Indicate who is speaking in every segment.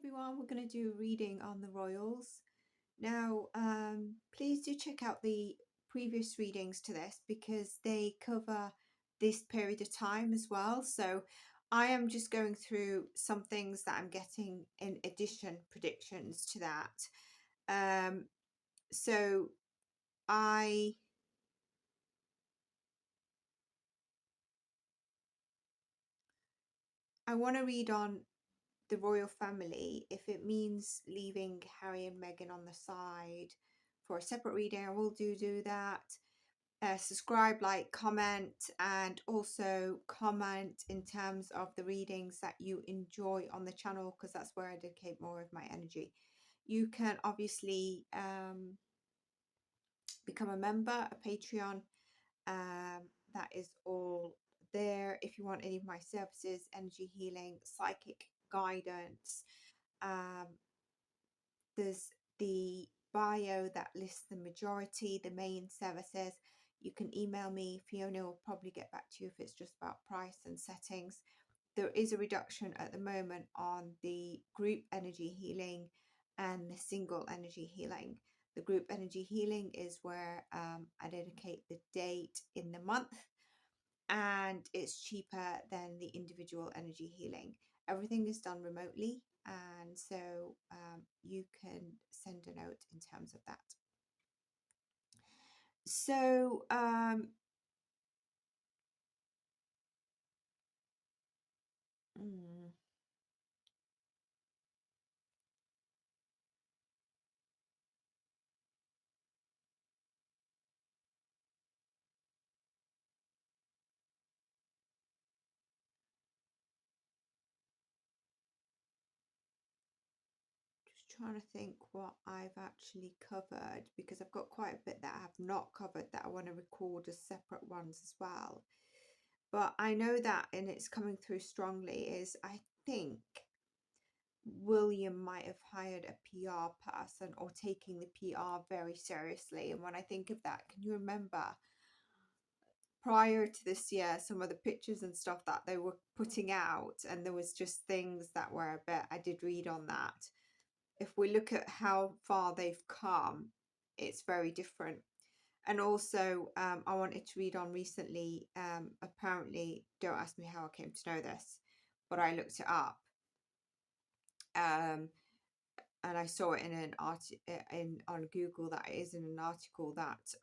Speaker 1: everyone, we're going to do a reading on the royals. Now, please do check out the previous readings to this because they cover this period of time as well. So I am just going through some things that I'm getting in addition predictions to that. So I want to read on the royal family. If it means leaving Harry and Meghan on the side for a separate reading, I will do that. Subscribe, like, comment, and also comment in terms of the readings that you enjoy on the channel, because that's where I dedicate more of my energy. You can obviously become a member, a Patreon. That is all there. If you want any of my services, energy healing, psychic guidance, there's the bio that lists the majority, the main services. You can email me. Fiona will probably get back to you if it's just about price and settings. There is a reduction at the moment on the group energy healing and the single energy healing. The group energy healing is where I dedicate the date in the month, and it's cheaper than the individual energy healing. Everything is done remotely, and so you can send a note in terms of that. So just trying to think what I've actually covered, because I've got quite a bit that I have not covered that I want to record as separate ones as well. But I know that, and it's coming through strongly, is I think William might have hired a PR person or taking the PR very seriously. And when I think of that, can you remember prior to this year, some of the pictures and stuff that they were putting out, and there was just things that were a bit, I did read on that. If we look at how far they've come, it's very different. And also, I wanted to read on recently, apparently, don't ask me how I came to know this, but I looked it up. And I saw it in an on Google that it is in an article that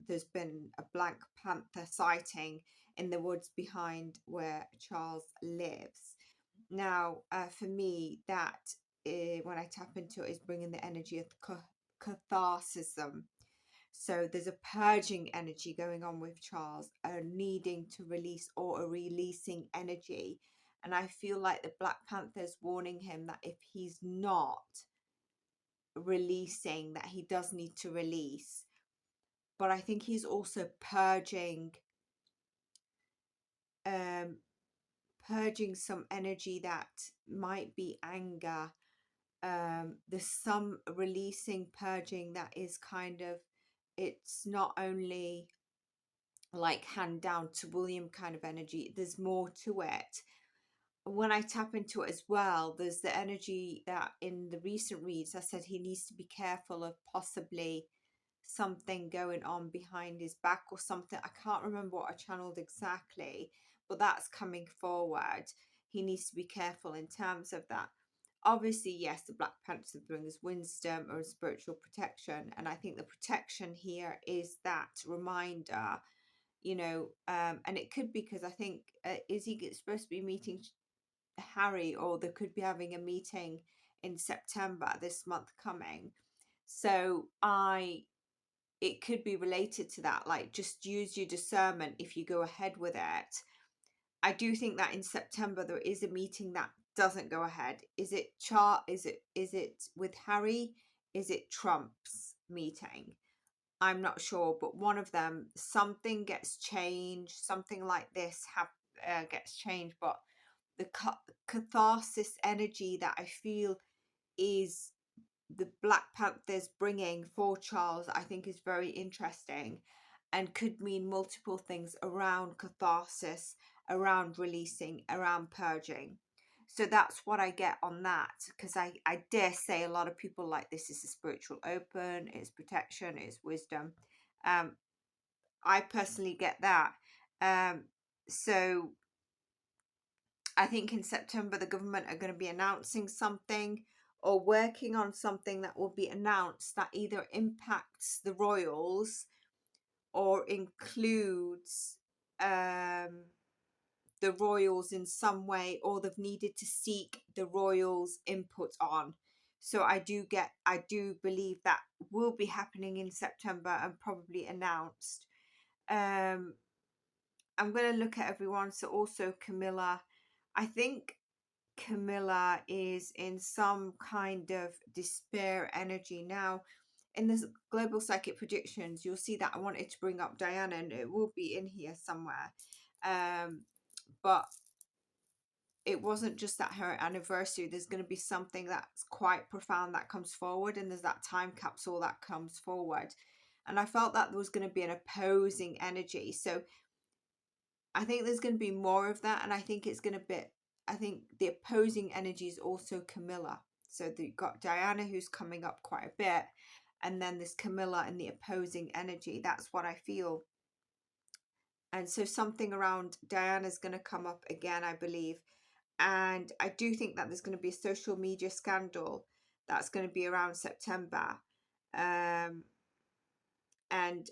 Speaker 1: there's been a Black Panther sighting in the woods behind where Charles lives. Now, for me, that when I tap into it, is bringing the energy of catharsism. So there's a purging energy going on with Charles, a needing to release or a releasing energy. And I feel like the Black Panther's warning him that if he's not releasing, that he does need to release. But I think he's also purging some energy that might be anger. There's some releasing, purging that is kind of, it's not only like hand down to William kind of energy, there's more to it. When I tap into it as well, there's the energy that in the recent reads I said he needs to be careful of possibly something going on behind his back or something. I can't remember what I channeled exactly, but that's coming forward. He needs to be careful in terms of that. Obviously, yes, the Black Panther brings wisdom or spiritual protection, and I think the protection here is that reminder, you know, and it could be because I think is he supposed to be meeting Harry, or they could be having a meeting in September this month coming. So it could be related to that, like just use your discernment if you go ahead with it. I do think that in September there is a meeting that doesn't go ahead. Is it is it with Harry? Is it Trump's meeting? I'm not sure, but one of them, something gets changed, something like this gets changed. But the catharsis energy that I feel is the Black Panthers bringing for Charles, I think is very interesting and could mean multiple things around catharsis, around releasing, around purging. So that's what I get on that, because I dare say a lot of people like, this is a spiritual open, it's protection, it's wisdom. I personally get that. So I think in September the government are going to be announcing something or working on something that will be announced that either impacts the royals or includes the royals in some way, or they've needed to seek the royals' input on. So I do believe that will be happening in September and probably announced. I'm going to look at everyone. So also Camilla, I think Camilla is in some kind of despair energy now. In this global psychic predictions, you'll see that I wanted to bring up Diana, and it will be in here somewhere. But it wasn't just that her anniversary. There's going to be something that's quite profound that comes forward, and there's that time capsule that comes forward. And I felt that there was going to be an opposing energy. So I think there's going to be more of that, and I think it's going to be, I think the opposing energy is also Camilla. So you've got Diana, who's coming up quite a bit, and then there's Camilla and the opposing energy. That's what I feel. And so something around Diana is going to come up again, I believe. And I do think that there's going to be a social media scandal that's going to be around September. And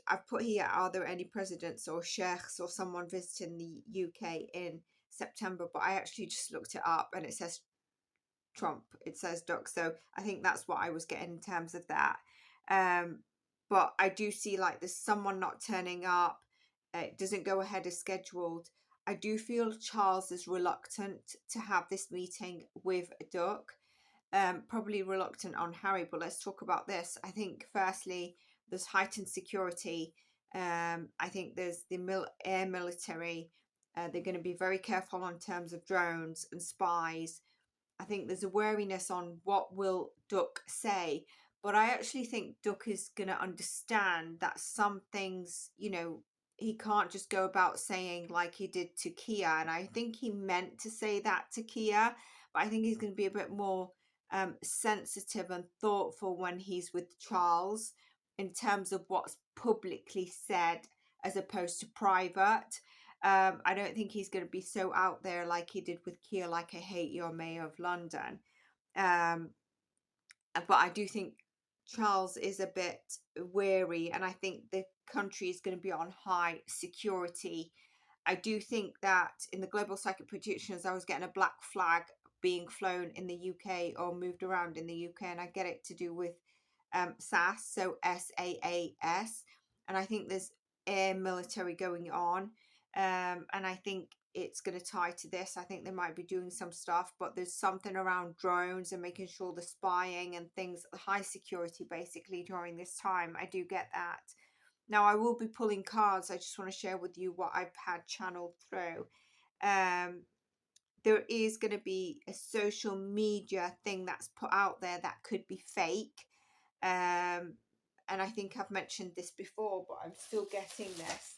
Speaker 1: I've put here, are there any presidents or sheikhs or someone visiting the UK in September? But I actually just looked it up and it says Trump, it says Duck. So I think that's what I was getting in terms of that. But I do see like there's someone not turning up. It doesn't go ahead as scheduled. I do feel Charles is reluctant to have this meeting with Duck. Probably reluctant on Harry, but let's talk about this. I think firstly, there's heightened security. I think there's the air military. They're going to be very careful on terms of drones and spies. I think there's a wariness on what will Duck say, but I actually think Duck is going to understand that some things, you know, he can't just go about saying like he did to Kia, and I think he meant to say that to Kia, but I think he's going to be a bit more sensitive and thoughtful when he's with Charles in terms of what's publicly said as opposed to private. I don't think he's going to be so out there like he did with Kia, like I hate your mayor of London. But I do think Charles is a bit wary, and I think the country is going to be on high security. I do think that in the global psychic predictions, I was getting a black flag being flown in the UK or moved around in the UK, and I get it to do with SAS, so SAAS, and I think there's air military going on, and I think it's going to tie to this. I think they might be doing some stuff, but there's something around drones and making sure the spying and things, high security basically during this time. I do get that. Now I will be pulling cards. I just want to share with you what I've had channeled through. There is going to be a social media thing that's put out there that could be fake. And I think I've mentioned this before, but I'm still getting this.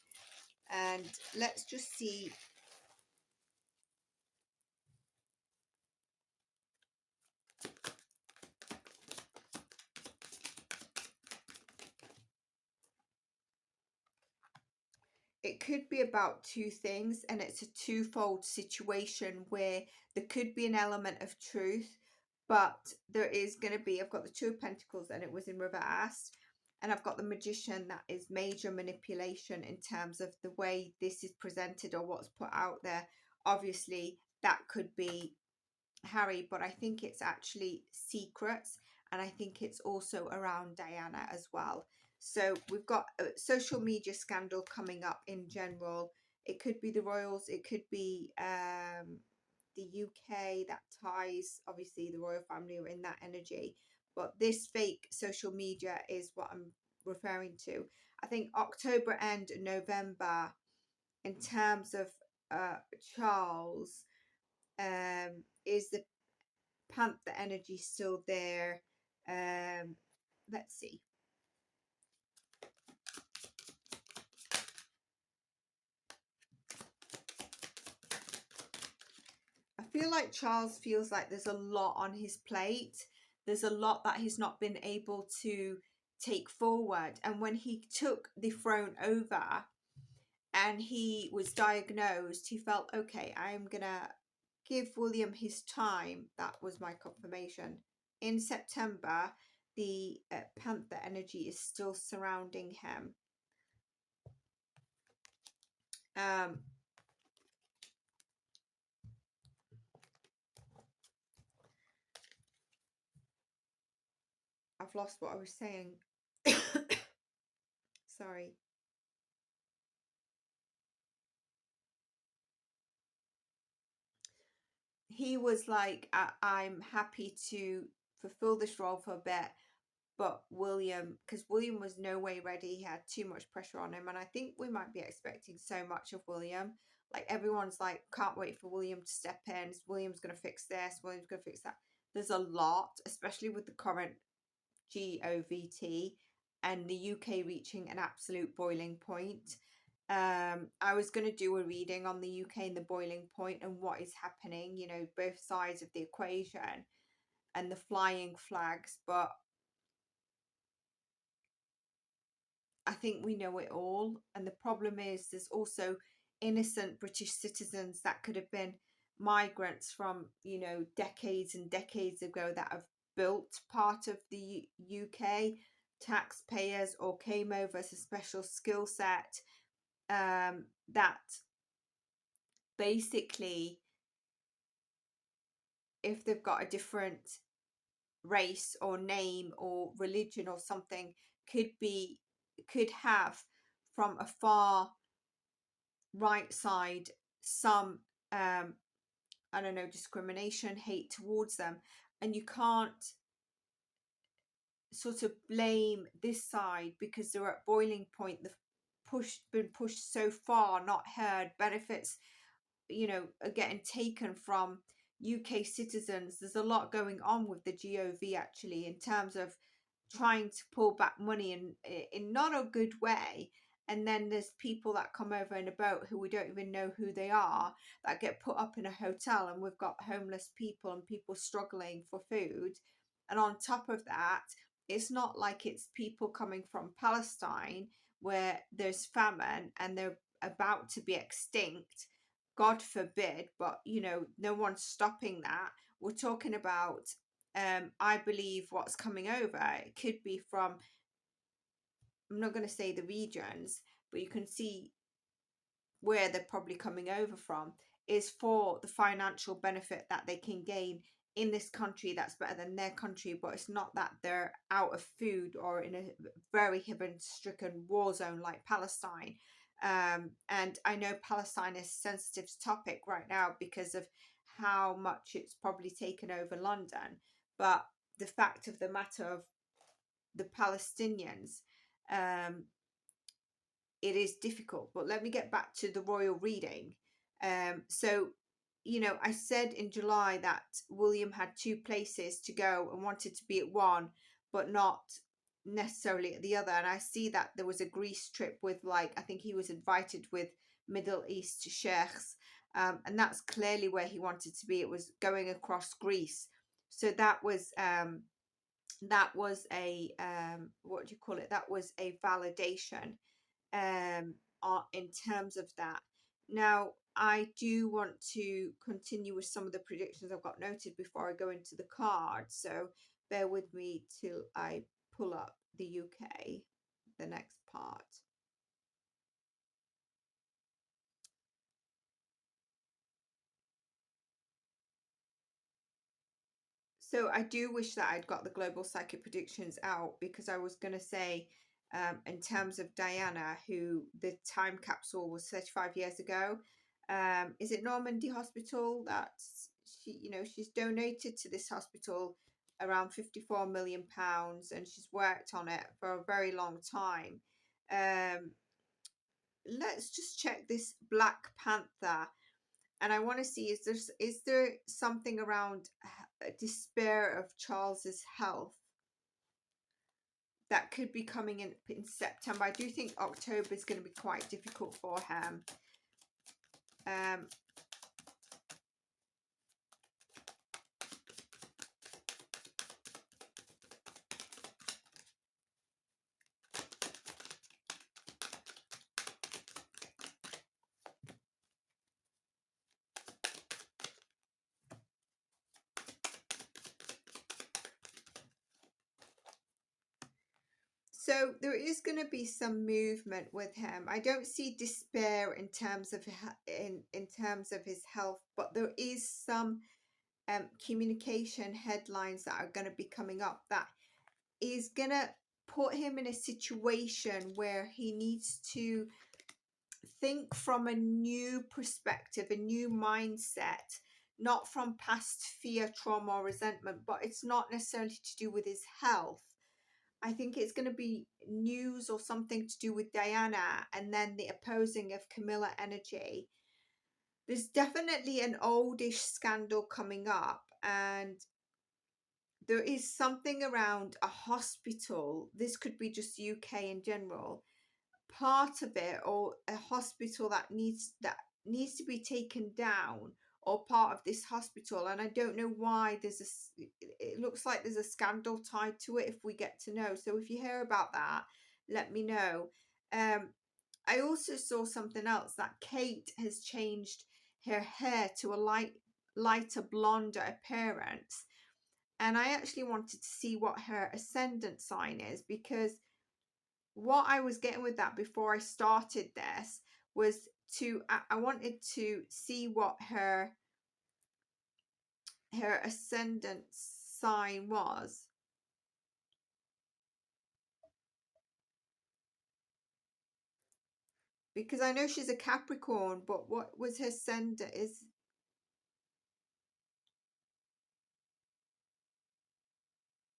Speaker 1: And let's just see. It could be about two things, and it's a twofold situation where there could be an element of truth, but there is going to be, I've got the Two of Pentacles and it was in reverse, and I've got the Magician, that is major manipulation in terms of the way this is presented or what's put out there. Obviously that could be Harry, but I think it's actually secrets, and I think it's also around Diana as well. So we've got a social media scandal coming up in general. It could be the royals, it could be the UK, that ties, obviously the royal family are in that energy, but this fake social media is what I'm referring to. I think October and November in terms of Charles, is the Panther energy still there? Let's see. I feel like Charles feels like there's a lot on his plate. There's a lot that he's not been able to take forward. And when he took the throne over and he was diagnosed, he felt, okay, I'm gonna give William his time. That was my confirmation. In September, the Panther energy is still surrounding him. I've lost what I was saying. Sorry. He was like, I'm happy to fulfill this role for a bit, but William, because William was no way ready, he had too much pressure on him, and I think we might be expecting so much of William. Like, everyone's like, can't wait for William to step in. William's going to fix this, William's going to fix that. There's a lot, especially with the current GOVT and the UK reaching an absolute boiling point. I was going to do a reading on the UK and the boiling point and what is happening, you know, both sides of the equation and the flying flags, but I think we know it all. And the problem is there's also innocent British citizens that could have been migrants from, you know, decades and decades ago that have built part of the UK, taxpayers, or came over as a special skill set, that basically, if they've got a different race or name or religion or something, could have from a far right side some I don't know, discrimination, hate towards them, and you can't sort of blame this side because they're at boiling point. They've been pushed so far, not heard. Benefits, you know, are getting taken from UK citizens. There's a lot going on with the GOV actually in terms of trying to pull back money in not a good way. And then there's people that come over in a boat who we don't even know who they are, that get put up in a hotel, and we've got homeless people and people struggling for food. And on top of that, it's not like it's people coming from Palestine where there's famine and they're about to be extinct. God forbid, but you know, no one's stopping that. We're talking about, I believe what's coming over, it could be from, I'm not going to say the regions, but you can see where they're probably coming over from, is for the financial benefit that they can gain in this country that's better than their country. But it's not that they're out of food or in a very heaven-stricken war zone like Palestine. And I know Palestine is a sensitive topic right now because of how much it's probably taken over London. But the fact of the matter of the Palestinians, it is difficult. But let me get back to the royal reading. So, you know, I said in July that William had two places to go and wanted to be at one, but not necessarily at the other. And I see that there was a Greece trip with, like, I think he was invited with Middle East sheikhs. And that's clearly where he wanted to be. It was going across Greece. So that was a what do you call it? That was a validation in terms of that. Now, I do want to continue with some of the predictions I've got noted before I go into the cards. So bear with me till I pull up the UK, the next part. So I do wish that I'd got the global psychic predictions out, because I was going to say, in terms of Diana, who the time capsule was 35 years ago. Is it Normandy Hospital that she, you know, she's donated to this hospital around £54 million, and she's worked on it for a very long time. Let's just check this Black Panther. And I want to see, is there something around despair of Charles's health that could be coming in September? I do think October is going to be quite difficult for him. So there is going to be some movement with him. I don't see despair in terms of in terms of his health, but there is some communication headlines that are going to be coming up that is going to put him in a situation where he needs to think from a new perspective, a new mindset, not from past fear, trauma, or resentment, but it's not necessarily to do with his health. I think it's going to be news or something to do with Diana, and then the opposing of Camilla energy. There's definitely an oldish scandal coming up, and there is something around a hospital. This could be just UK in general, part of it, or a hospital that needs to be taken down, or part of this hospital. And I don't know why it looks like there's a scandal tied to it, if we get to know. So if you hear about that, let me know. I also saw something else, that Kate has changed her hair to a lighter blonder appearance, and I actually wanted to see what her ascendant sign is, because what I was getting with that before I started this was I wanted to see what her ascendant sign was, because I know she's a Capricorn, but what was her ascendant? Is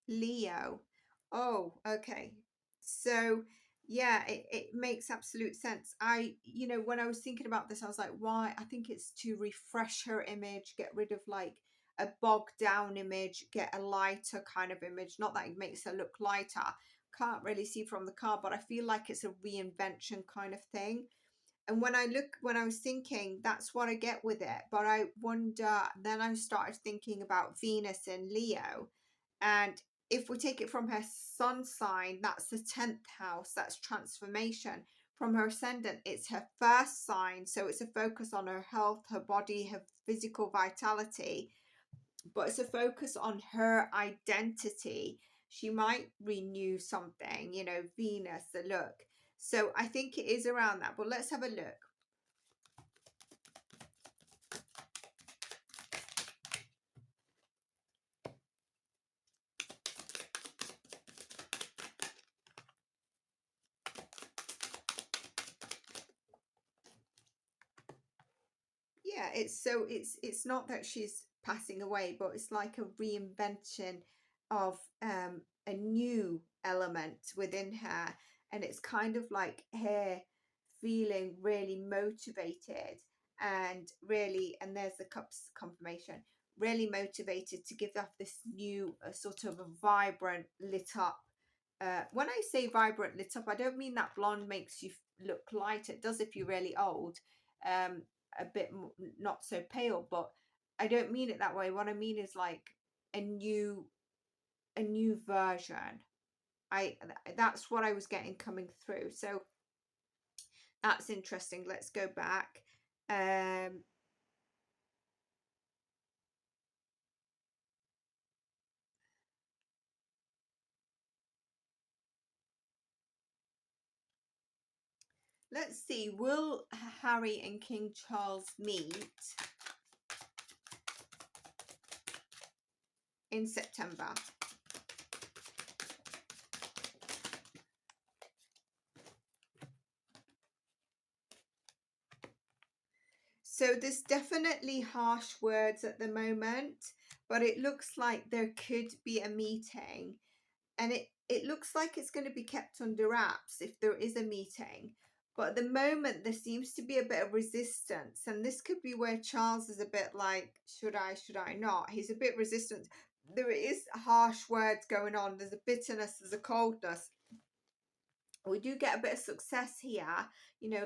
Speaker 1: Leo. Oh, okay. So yeah, it makes absolute sense. When I was thinking about this, I was like, why? I think it's to refresh her image, get rid of like a bogged down image, get a lighter kind of image. Not that it makes her look lighter. Can't really see from the card, but I feel like it's a reinvention kind of thing. And when I was thinking, that's what I get with it. But I wonder, then I started thinking about Venus in Leo. And if we take it from her sun sign, that's the 10th house, that's transformation. From her ascendant, it's her first sign. So it's a focus on her health, her body, her physical vitality. But it's a focus on her identity. She might renew something, Venus, the look. So I think it is around that, but let's have a look. Yeah, it's not that she's passing away, but it's like a reinvention of a new element within her, and it's kind of like her feeling really motivated, and there's the cups confirmation, really motivated to give off this new sort of a vibrant, lit up. When I say vibrant, lit up, I don't mean that blonde makes you look light. It does if you're really old, a bit not so pale, but I don't mean it that way. What I mean is like a new version. That's what I was getting coming through. So that's interesting. Let's go back. Let's see. Will Harry and King Charles meet in September? So there's definitely harsh words at the moment, but it looks like there could be a meeting, and it looks like it's going to be kept under wraps if there is a meeting. But at the moment, there seems to be a bit of resistance, and this could be where Charles is a bit like, should I not? He's a bit resistant. There is harsh words going on. There's a bitterness, there's a coldness. We do get a bit of success here,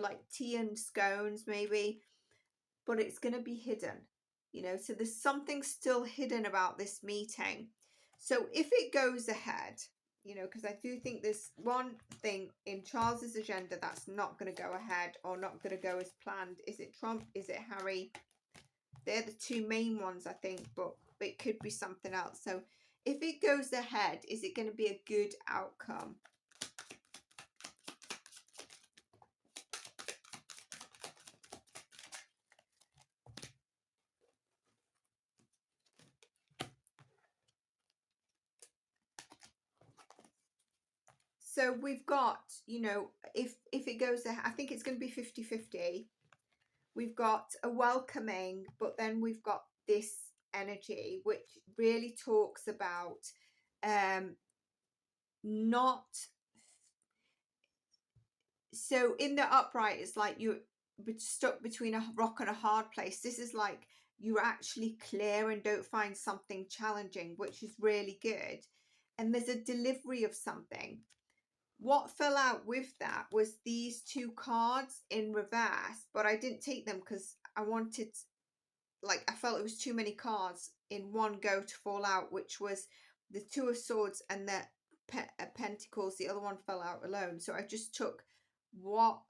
Speaker 1: like tea and scones maybe, but it's going to be hidden, so there's something still hidden about this meeting. So if it goes ahead, because I do think there's one thing in Charles's agenda that's not going to go ahead, or not going to go as planned. Is it Trump? Is it Harry? They're the two main ones, I think, but it could be something else. So if it goes ahead, is it going to be a good outcome? so we've got, you know, if it goes, I think it's going to be 50-50. We've got a welcoming, but then we've got this energy, which really talks about not, so in the upright, it's like you're stuck between a rock and a hard place. This is like you're actually clear and don't find something challenging, which is really good. And there's a delivery of something. What fell out with that was these two cards in reverse, but I didn't take them because I wanted, like, I felt it was too many cards in one go to fall out, which was the Two of Swords and the Pentacles. The other one fell out alone. So I just took what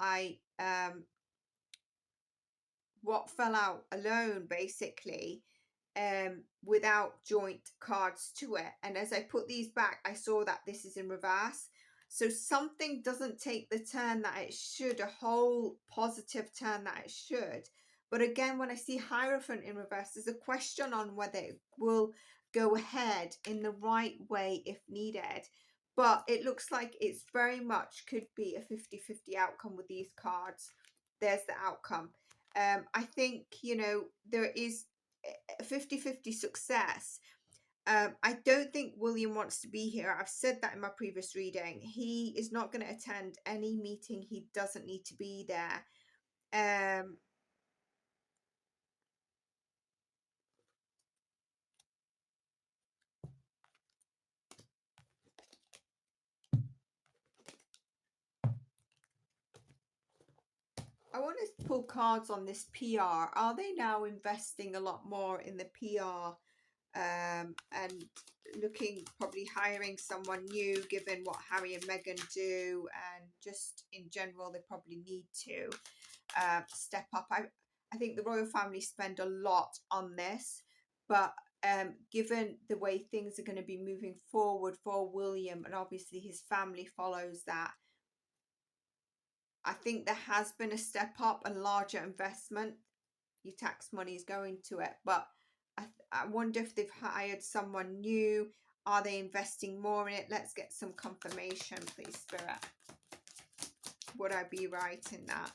Speaker 1: what fell out alone, basically, without joint cards to it. And as I put these back, I saw that this is in reverse. So something doesn't take the turn that it should, a whole positive turn that it should. But again, when I see Hierophant in reverse, there's a question on whether it will go ahead in the right way if needed. But it looks like it's very much could be a 50-50 outcome with these cards. There's the outcome. I think, you know, there is a 50-50 success. I don't think William wants to be here. I've said that in my previous reading. He is not going to attend any meeting. He doesn't need to be there. I want to pull cards on this PR. Are they now investing a lot more in the PR and looking, probably hiring someone new, given what Harry and Meghan do, and just in general, they probably need to step up. I think the royal family spend a lot on this, but given the way things are going to be moving forward for William, and obviously his family follows that, I think there has been a step up and larger investment. Your tax money is going to it, but I wonder if they've hired someone new. Are they investing more in it? Let's get some confirmation, please, Spirit. Would I be right in that?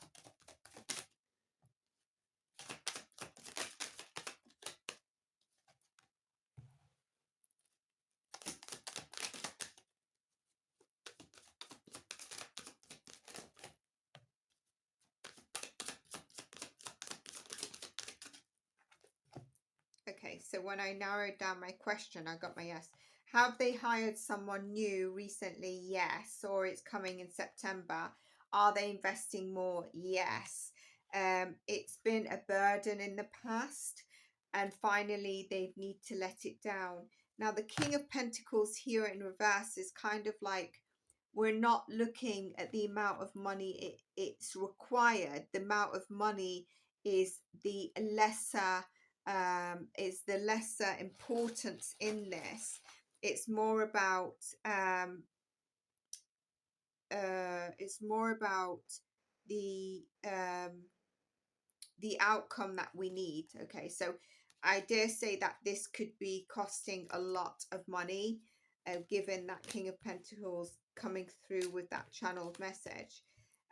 Speaker 1: Okay, so when I narrowed down my question, I got my yes. Have they hired someone new recently? Yes. Or it's coming in September. Are they investing more? Yes. It's been a burden in the past, and finally they need to let it down. Now the King of Pentacles here in reverse is kind of like, we're not looking at the amount of money it's required. The amount of money is the lesser importance in this. It's more about the outcome that we need. Okay, so I dare say that this could be costing a lot of money, given that King of Pentacles coming through with that channeled message.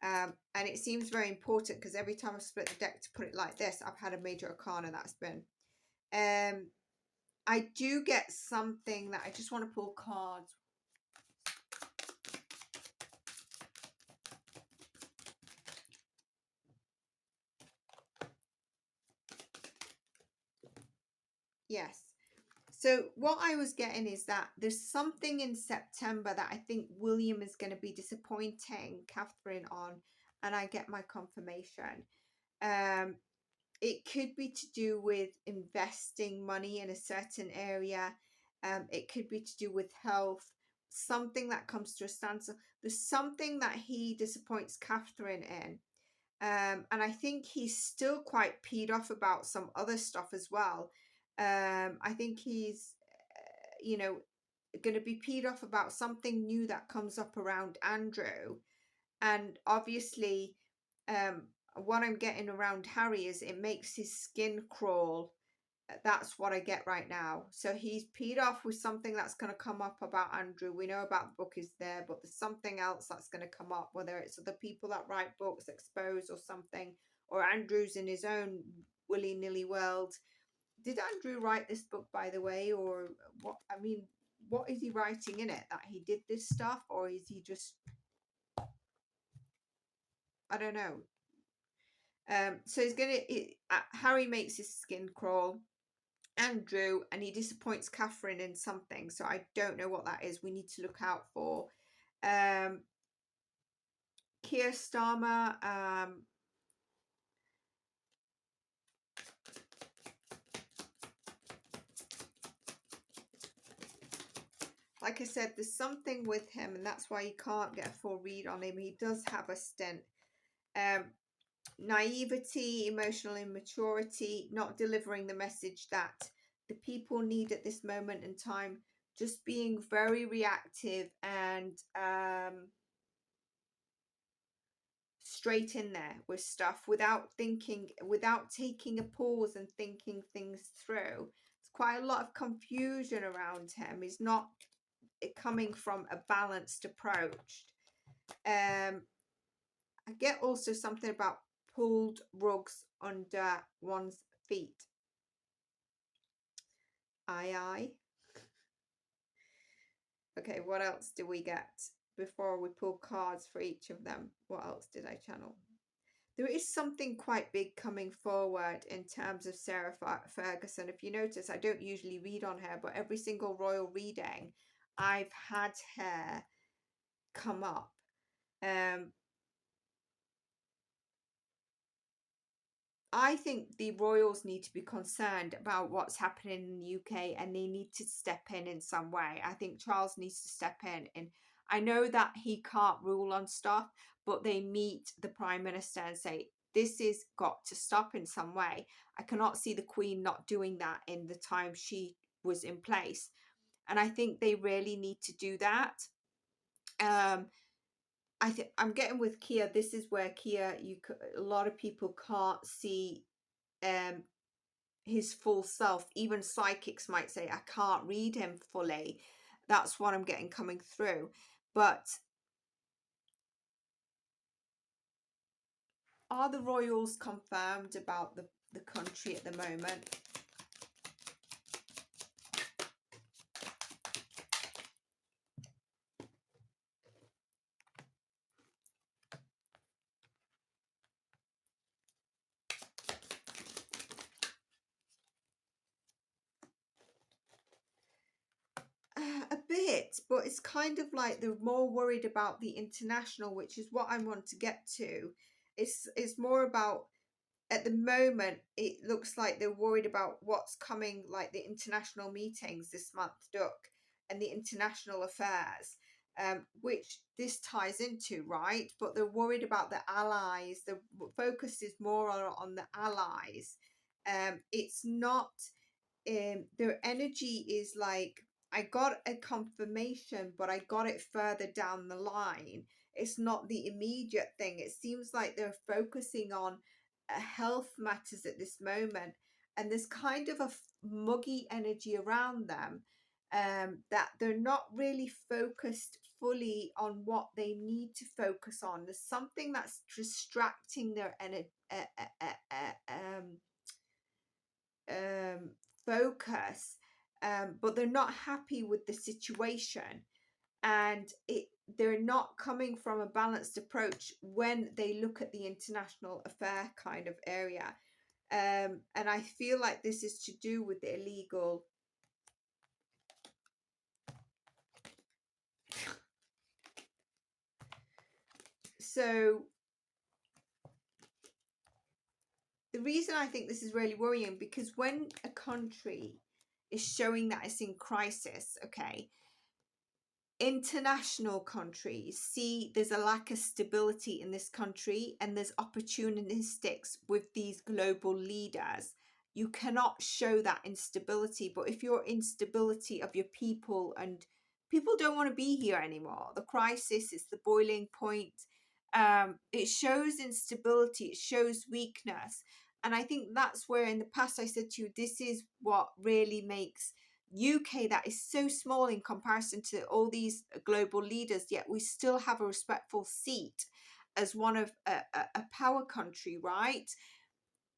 Speaker 1: And it seems very important because every time I've split the deck to put it like this, I've had a major arcana that's been. I do get something that I just want to pull cards. Yes. So what I was getting is that there's something in September that I think William is going to be disappointing Catherine on, and I get my confirmation. It could be to do with investing money in a certain area. It could be to do with health, something that comes to a standstill. There's something that he disappoints Catherine in. And I think he's still quite peed off about some other stuff as well. I think he's, you know, going to be peed off about something new that comes up around Andrew. And obviously, what I'm getting around Harry is it makes his skin crawl That's what I get right now. So he's peed off with something that's going to come up about Andrew. We know about the book is there, but there's something else that's going to come up, whether it's the people that write books expose or something, or Andrew's in his own willy-nilly world. Did Andrew write this book, by the way, or what? I mean, what is he writing in it? That he did this stuff, or is he just, I don't know. So he's gonna, Harry makes his skin crawl. Andrew, and he disappoints Catherine in something, so I don't know what that is. We need to look out for. Keir Starmer, like I said, there's something with him, and that's why you can't get a full read on him. He does have a stint. Naivety, emotional immaturity, not delivering the message that the people need at this moment in time, just being very reactive and straight in there with stuff without thinking, without taking a pause and thinking things through. There's quite a lot of confusion around him. He's not coming from a balanced approach. I get also something about pulled rugs under one's feet. Aye. Okay, what else do we get before we pull cards for each of them? What else did I channel? There is something quite big coming forward in terms of Sarah Ferguson. If you notice, I don't usually read on her, but every single royal reading, I've had her come up. I think the royals need to be concerned about what's happening in the UK, and they need to step in some way. I think Charles needs to step in. And I know that he can't rule on stuff, but they meet the Prime Minister and say, this is got to stop in some way. I cannot see the Queen not doing that in the time she was in place. And I think they really need to do that. I'm getting with Keir. This is where Keir, a lot of people can't see his full self. Even psychics might say, I can't read him fully. That's what I'm getting coming through. But are the royals confirmed about the country at the moment? A bit, but it's kind of like they're more worried about the international, which is what I want to get to. It's more about, at the moment, it looks like they're worried about what's coming, like the international meetings this month, Duck, and the international affairs, which this ties into, right? But they're worried about the allies. The focus is more on the allies. It's not, their energy is like, I got a confirmation, but I got it further down the line. It's not the immediate thing. It seems like they're focusing on health matters at this moment, and there's kind of a muggy energy around them, that they're not really focused fully on what they need to focus on. There's something that's distracting their focus, but they're not happy with the situation, and they're not coming from a balanced approach when they look at the international affair kind of area. And I feel like this is to do with the illegal. So the reason I think this is really worrying, because when a country is showing that it's in crisis, okay, international countries see there's a lack of stability in this country, and there's opportunistics with these global leaders. You cannot show that instability. But if your instability of your people, and people don't want to be here anymore, the crisis is the boiling point, it shows instability, it shows weakness, And I think that's where in the past I said to you, this is what really makes UK, that is so small in comparison to all these global leaders, yet we still have a respectful seat as one of a power country, right?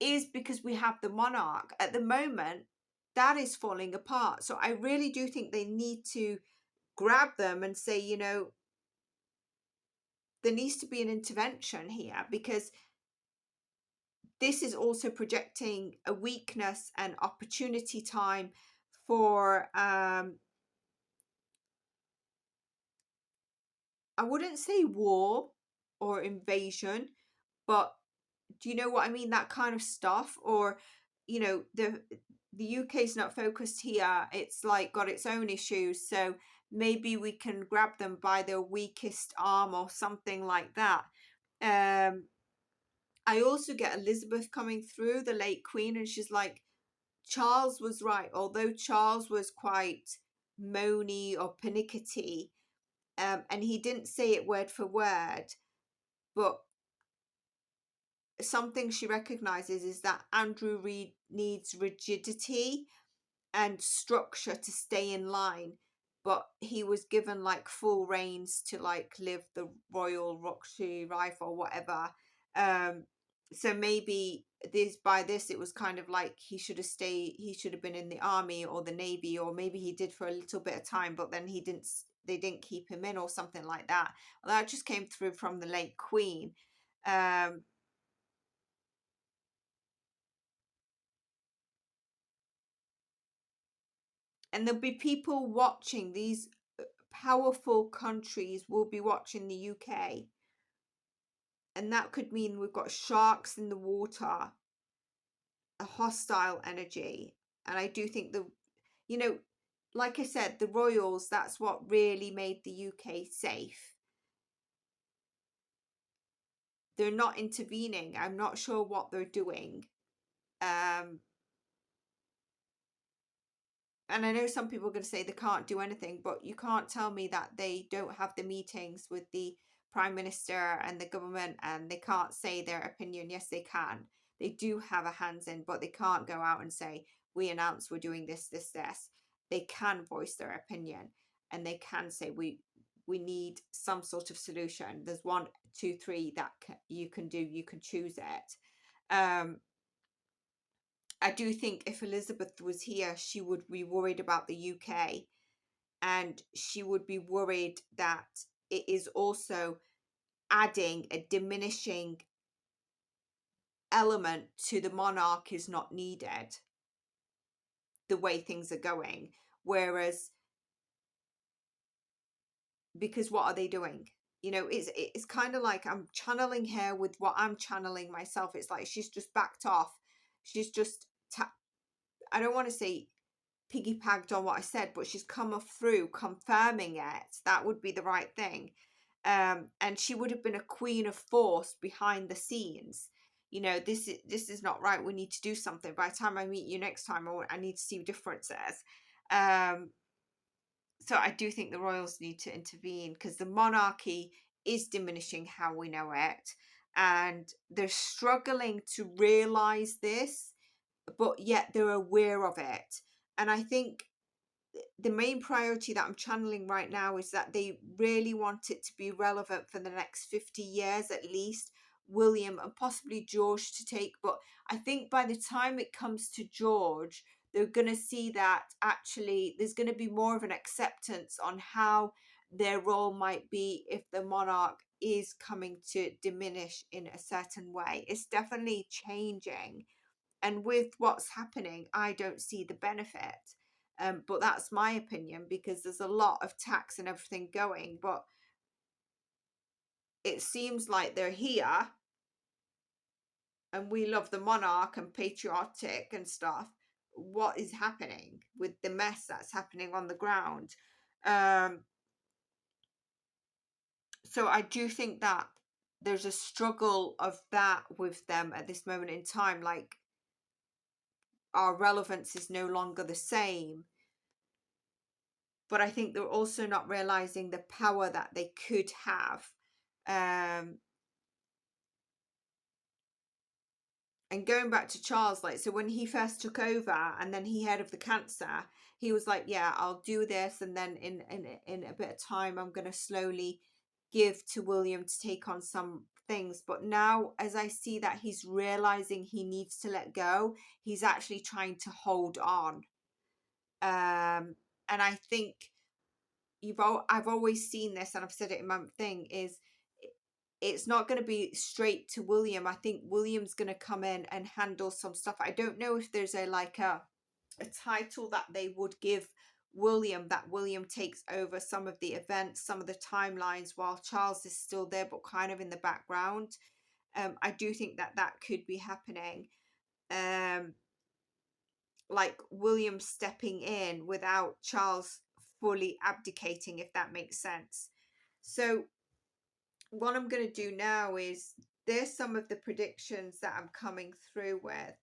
Speaker 1: Is because we have the monarch. At the moment, that is falling apart. So I really do think they need to grab them and say, you know, there needs to be an intervention here, because this is also projecting a weakness and opportunity time for I wouldn't say war or invasion, but do you know what I mean? That kind of stuff. Or, you know, the UK is not focused here. It's like got its own issues. So maybe we can grab them by their weakest arm or something like that. I also get Elizabeth coming through, the late Queen, and she's like, Charles was right. Although Charles was quite moany or pernickety, and he didn't say it word for word, but something she recognizes is that Andrew Reid needs rigidity and structure to stay in line, but he was given like full reins to like live the royal Roxy life or whatever. So maybe this it was kind of like he should have been in the army or the navy, or maybe he did for a little bit of time, but then they didn't keep him in or something like that. That just came through from the late Queen. And there'll be people watching. These powerful countries will be watching the UK, and that could mean we've got sharks in the water, a hostile energy. And I do think you know, like I said, the royals, that's what really made the UK safe. They're not intervening. I'm not sure what they're doing. And I know some people are going to say they can't do anything, but you can't tell me that they don't have the meetings with the Prime Minister and the government and they can't say their opinion. Yes, they can. They do have a hands in, but they can't go out and say, we announce we're doing this, this, this. They can voice their opinion, and they can say, we need some sort of solution. There's 1, 2, 3 that you can do. You can choose it. I do think if Elizabeth was here, she would be worried about the UK, and she would be worried that it is also adding a diminishing element to the monarch is not needed, the way things are going. Whereas, because what are they doing? You know, it's kind of like I'm channeling her with what I'm channeling myself. It's like she's just backed off. She's just, I don't want to say piggybacked on what I said, but she's come through confirming it. That would be the right thing. And she would have been a queen of force behind the scenes. You know, this is not right. We need to do something. By the time I meet you next time, I need to see differences. So I do think the royals need to intervene, because the monarchy is diminishing how we know it, and they're struggling to realize this, but yet they're aware of it. And I think the main priority that I'm channeling right now is that they really want it to be relevant for the next 50 years at least, William and possibly George to take. But I think by the time it comes to George, they're going to see that actually there's going to be more of an acceptance on how their role might be if the monarch is coming to diminish in a certain way. It's definitely changing. And with what's happening, I don't see the benefit. But that's my opinion, because there's a lot of tax and everything going, but it seems like they're here and we love the monarch and patriotic and stuff. What is happening with the mess that's happening on the ground? So I do think that there's a struggle of that with them at this moment in time. Like, our relevance is no longer the same. But I think they're also not realizing the power that they could have. And going back to Charles, like, so when he first took over and then he heard of the cancer, he was like, yeah, I'll do this, and then in a bit of time I'm going to slowly give to William to take on some things. But now, as I see that he's realizing he needs to let go, he's actually trying to hold on. And I think I've always seen this, and I've said it in my thing, is it's not going to be straight to William. I think William's going to come in and handle some stuff. I don't know if there's a title that they would give William, that William takes over some of the events, some of the timelines, while Charles is still there but kind of in the background. I do think that that could be happening. Like William stepping in without Charles fully abdicating, if that makes sense. So what I'm going to do now is, there's some of the predictions that I'm coming through with.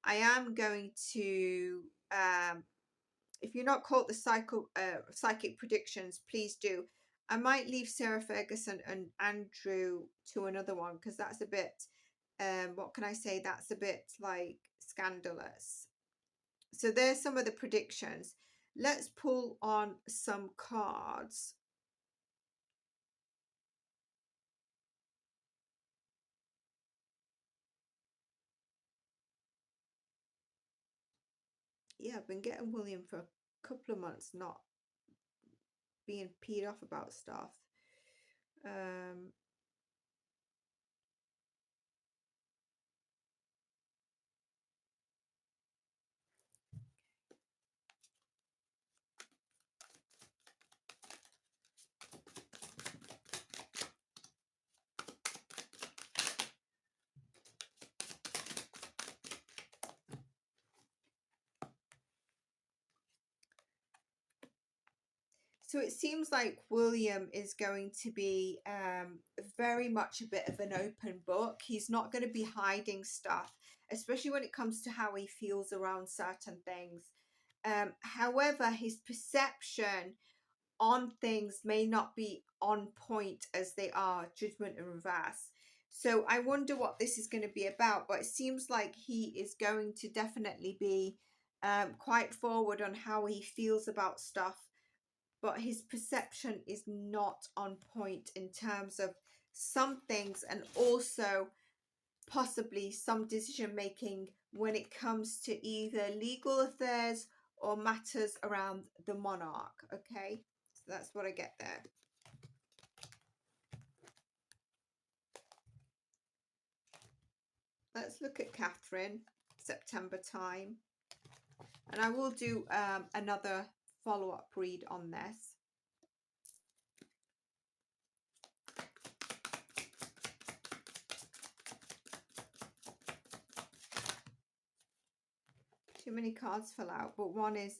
Speaker 1: I am going to, if you're not caught the psychic predictions, please do. I might leave Sarah Ferguson and Andrew to another one, because that's a bit, what can I say, that's a bit like scandalous. So there's some of the predictions. Let's pull on some cards. Yeah, I've been getting William for a couple of months not being peed off about stuff. So it seems like William is going to be very much a bit of an open book. He's not going to be hiding stuff, especially when it comes to how he feels around certain things. However, his perception on things may not be on point as they are judgment and reverse. So I wonder what this is going to be about, but it seems like he is going to definitely be quite forward on how he feels about stuff, but his perception is not on point in terms of some things, and also possibly some decision making when it comes to either legal affairs or matters around the monarch. Okay, so that's what I get there. Let's look at Catherine, September time, and I will do another follow-up read on this. Too many cards fell out, but one is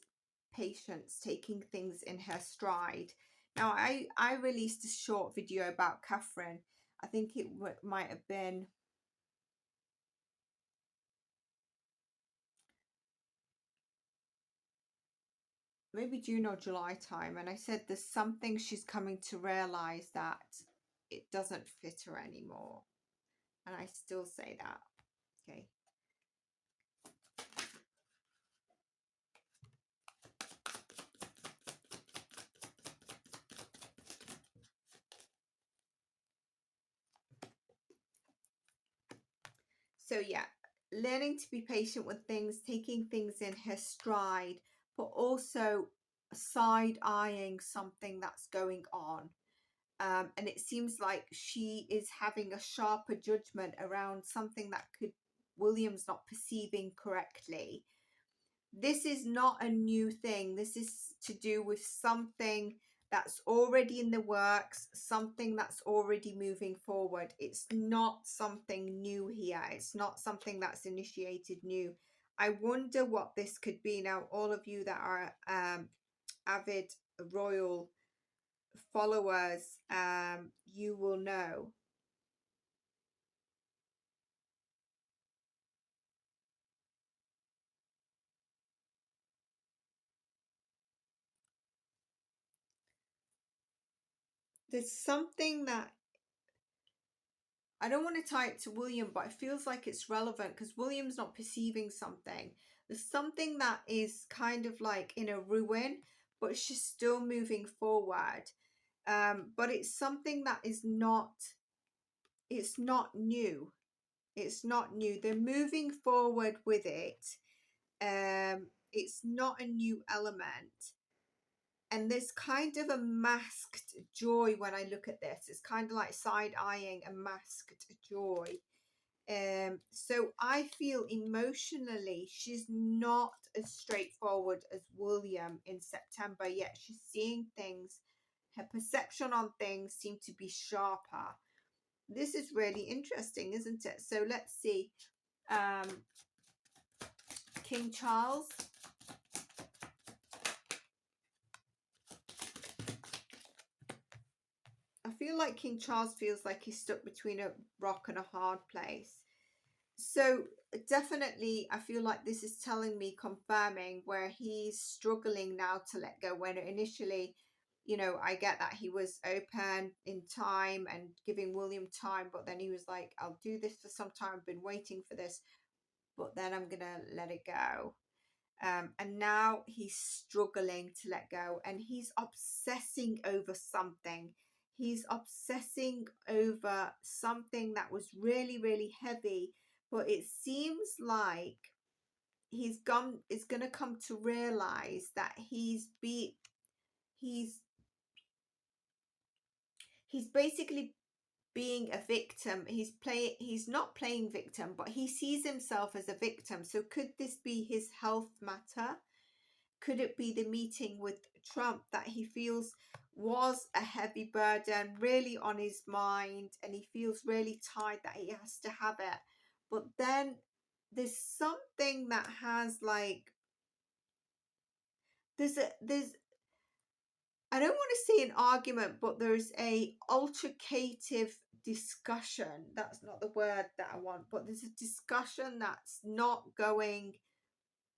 Speaker 1: patience, taking things in her stride. Now, I released a short video about Catherine. I think it might have been maybe June or July time, and I said there's something she's coming to realize that it doesn't fit her anymore, and I still say that. Okay. So yeah, learning to be patient with things, taking things in her stride, but also side-eyeing something that's going on. And it seems like she is having a sharper judgment around something that William's not perceiving correctly. This is not a new thing. This is to do with something that's already in the works, something that's already moving forward. It's not something new here. It's not something that's initiated new. I wonder what this could be. Now, all of you that are avid royal followers, you will know. There's something that I don't want to tie it to William, but it feels like it's relevant because William's not perceiving something. There's something that is kind of like in a ruin, but she's still moving forward. But it's something that is not, it's not new. It's not new. They're moving forward with it. It's not a new element. And there's kind of a masked joy when I look at this. It's kind of like side-eyeing a masked joy. So I feel emotionally she's not as straightforward as William in September, yet she's seeing things. Her perception on things seem to be sharper. This is really interesting, isn't it? So let's see. King Charles. I feel like King Charles feels like he's stuck between a rock and a hard place. So definitely I feel like this is telling me, confirming where he's struggling now to let go, when initially, you know, I get that he was open in time and giving William time, but then he was like, I'll do this for some time, I've been waiting for this, but then I'm gonna let it go. And now he's struggling to let go, and he's obsessing over something. He's obsessing over something that was really, really heavy, but it seems like he's going to come to realize that he's basically being a victim. He's not playing victim, but he sees himself as a victim. So could this be his health matter? Could it be the meeting with Trump that he feels was a heavy burden really on his mind, and he feels really tired that he has to have it? But then there's something that has like, there's I don't want to say an argument, but there's a altercative discussion. That's not the word that I want, but there's a discussion that's not going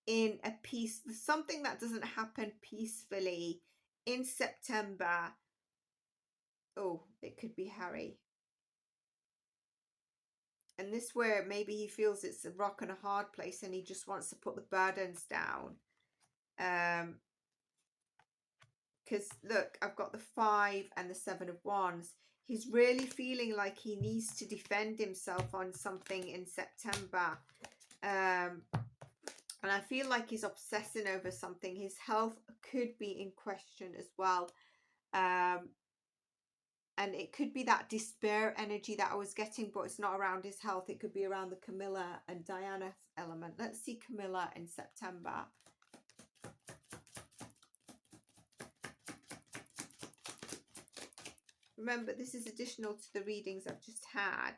Speaker 1: in a peace. There's something that doesn't happen peacefully in September. Oh, it could be Harry. And this where maybe he feels it's a rock and a hard place and he just wants to put the burdens down. Because look, I've got the 5 and the 7 of Wands. He's really feeling like he needs to defend himself on something in September. And I feel like he's obsessing over something. His health could be in question as well. And it could be that despair energy that I was getting, but it's not around his health. It could be around the Camilla and Diana element. Let's see Camilla in September. Remember, this is additional to the readings I've just had.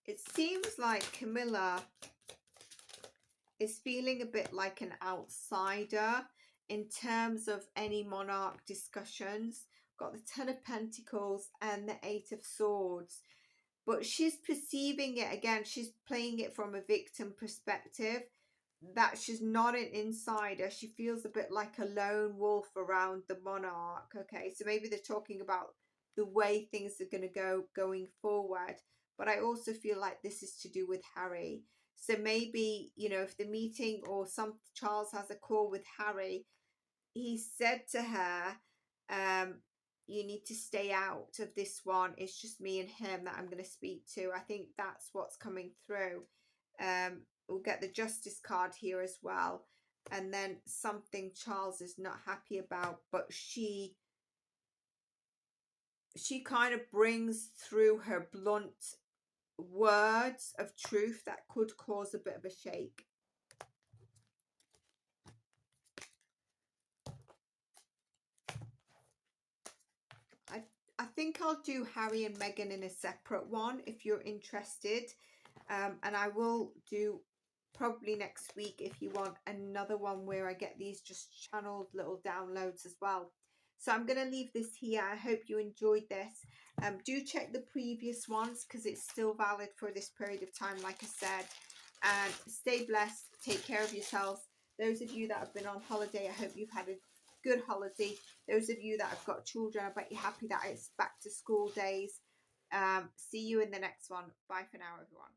Speaker 1: It seems like Camilla is feeling a bit like an outsider in terms of any monarch discussions. Got the 10 of Pentacles and the 8 of Swords. But she's perceiving it, again, she's playing it from a victim perspective, that she's not an insider. She feels a bit like a lone wolf around the monarch. Okay, so maybe they're talking about the way things are going to go going forward. But I also feel like this is to do with Harry. So maybe, you know, if the meeting or Charles has a call with Harry, he said to her, you need to stay out of this one. It's just me and him that I'm going to speak to. I think that's what's coming through. We'll get the Justice card here as well. And then something Charles is not happy about, but she kind of brings through her blunt words of truth that could cause a bit of a shake. I think I'll do Harry and Meghan in a separate one if you're interested. And I will do probably next week if you want another one where I get these just channeled little downloads as well. So I'm going to leave this here. I hope you enjoyed this. Do check the previous ones because it's still valid for this period of time, like I said. And stay blessed. Take care of yourselves. Those of you that have been on holiday, I hope you've had a good holiday. Those of you that have got children, I bet you're happy that it's back to school days. See you in the next one. Bye for now, everyone.